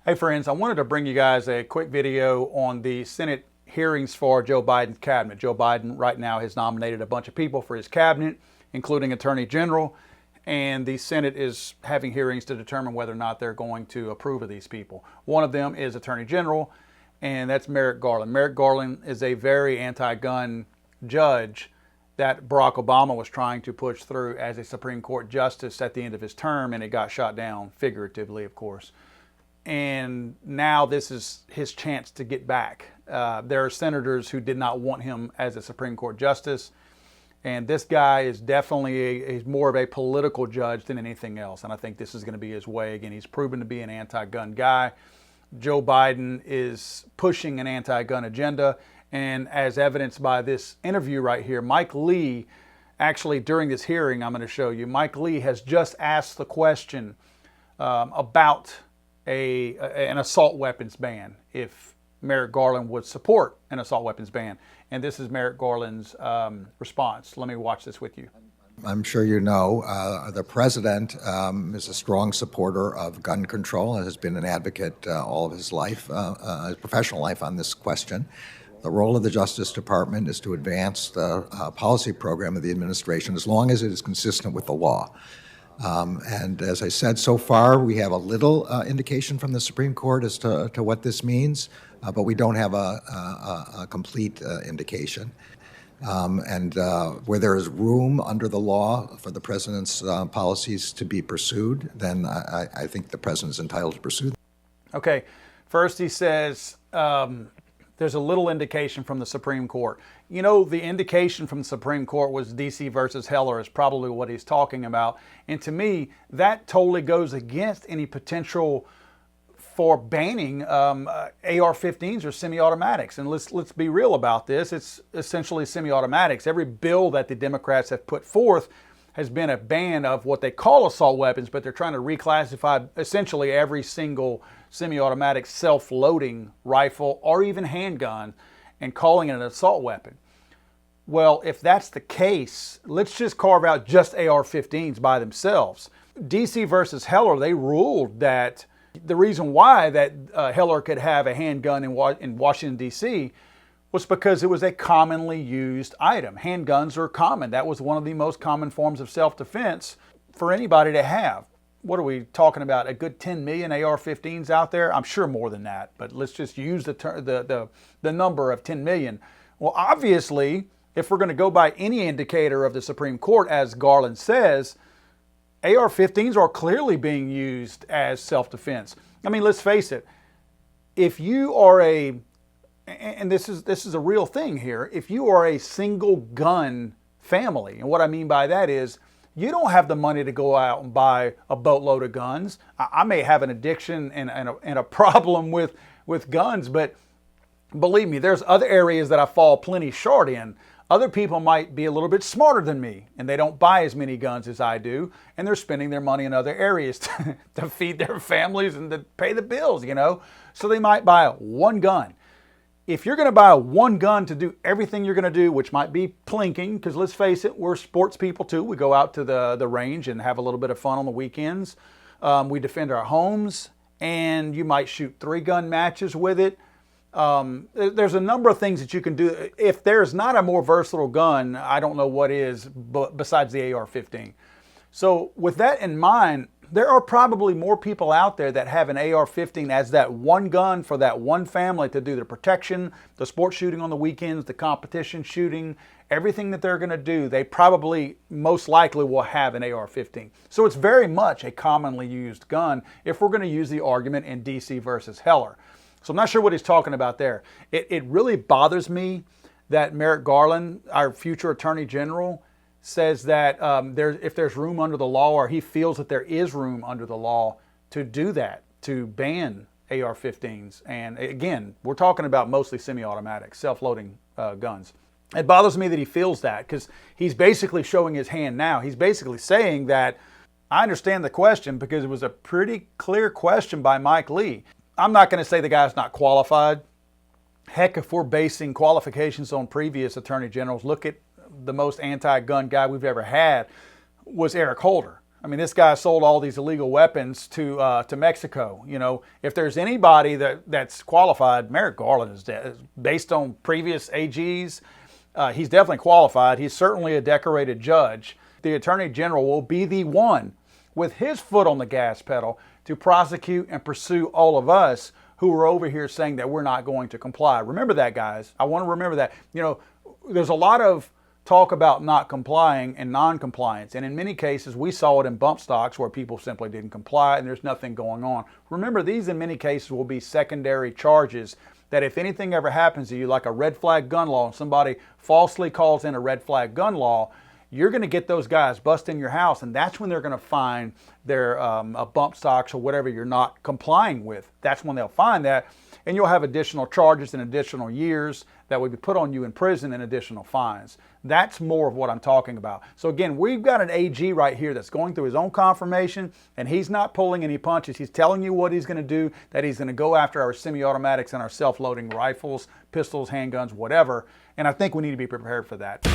Hey friends, I wanted to bring you guys a quick video on the Senate hearings for Joe Biden's cabinet. Joe Biden right now has nominated a bunch of people for his cabinet, including Attorney General, and the Senate is having hearings to determine whether or not they're going to approve of these people. One of them is Attorney General, and that's Merrick Garland. Merrick Garland is a very anti-gun judge that Barack Obama was trying to push through as a Supreme Court justice at the end of his term, and it got shot down, figuratively, of course. And now this is his chance to get back. There are senators who did not want him as a Supreme Court justice, and this guy is definitely more of a political judge than anything else, and I think this is going to be his way. Again, he's proven to be an anti-gun guy. Joe Biden is pushing an anti-gun agenda, and as evidenced by this interview right here, Mike Lee, actually during this hearing I'm going to show you, Mike Lee has just asked the question about an assault weapons ban, if Merrick Garland would support an assault weapons ban. And this is Merrick Garland's response. Let me watch this with you. I'm sure you know the president is a strong supporter of gun control and has been an advocate all of his life, his professional life on this question. The role of the Justice Department is to advance the policy program of the administration as long as it is consistent with the law. And as I said, so far we have a little indication from the Supreme Court as to what this means, but we don't have a complete indication. And where there is room under the law for the president's policies to be pursued, then I think the president is entitled to pursue them. Okay, first he says there's a little indication from the Supreme Court. You know, the indication from the Supreme Court was DC versus Heller is probably what he's talking about. And to me, that totally goes against any potential for banning AR-15s or semi-automatics. And let's be real about this. It's essentially semi-automatics. Every bill that the Democrats have put forth has been a ban of what they call assault weapons, but they're trying to reclassify essentially every single semi-automatic self-loading rifle or even handgun and calling it an assault weapon. Well, if that's the case, let's just carve out just AR-15s by themselves. DC versus Heller, they ruled that the reason why that Heller could have a handgun in Washington, D.C. was because it was a commonly used item. Handguns are common. That was one of the most common forms of self-defense for anybody to have. What are we talking about? A good 10 million AR-15s out there? I'm sure more than that, but let's just use the number of 10 million. Well, obviously, if we're going to go by any indicator of the Supreme Court, as Garland says, AR-15s are clearly being used as self-defense. I mean, let's face it. If you are and this is a real thing here, if you are a single gun family, and what I mean by that is you don't have the money to go out and buy a boatload of guns. I may have an addiction and a problem with guns, but believe me, there's other areas that I fall plenty short in. Other people might be a little bit smarter than me, and they don't buy as many guns as I do, and they're spending their money in other areas to feed their families and to pay the bills, you know? So they might buy one gun. If you're going to buy one gun to do everything you're going to do, which might be plinking, because let's face it, we're sports people too. We go out to the range and have a little bit of fun on the weekends. We defend our homes, and you might shoot 3-gun matches with it. There's a number of things that you can do. If there's not a more versatile gun, I don't know what is besides the AR-15. So with that in mind, there are probably more people out there that have an AR-15 as that one gun for that one family to do the protection, the sports shooting on the weekends, the competition shooting, everything that they're going to do. They probably most likely will have an AR-15. So it's very much a commonly used gun if we're going to use the argument in DC versus Heller. So I'm not sure what he's talking about there. It really bothers me that Merrick Garland, our future Attorney General, says that if there's room under the law, or he feels that there is room under the law to do that, to ban AR-15s. And again, we're talking about mostly semi-automatic, self-loading guns. It bothers me that he feels that, because he's basically showing his hand now. He's basically saying that I understand the question because it was a pretty clear question by Mike Lee. I'm not going to say the guy's not qualified. Heck, if we're basing qualifications on previous attorney generals, look at the most anti-gun guy we've ever had was Eric Holder. I mean, this guy sold all these illegal weapons to Mexico. You know, if there's anybody that's qualified, Merrick Garland is based on previous AGs. He's definitely qualified. He's certainly a decorated judge. The Attorney General will be the one with his foot on the gas pedal to prosecute and pursue all of us who are over here saying that we're not going to comply. Remember that, guys. I want to remember that. You know, there's a lot of talk about not complying and non-compliance. And in many cases, we saw it in bump stocks where people simply didn't comply and there's nothing going on. Remember, these in many cases will be secondary charges that if anything ever happens to you, like a red flag gun law, and somebody falsely calls in a red flag gun law, you're going to get those guys busting your house, and that's when they're going to find their bump stocks or whatever you're not complying with. That's when they'll find that, and you'll have additional charges and additional years that would be put on you in prison and additional fines. That's more of what I'm talking about. So again, we've got an AG right here that's going through his own confirmation, and he's not pulling any punches. He's telling you what he's going to do, that he's going to go after our semi-automatics and our self-loading rifles, pistols, handguns, whatever, and I think we need to be prepared for that.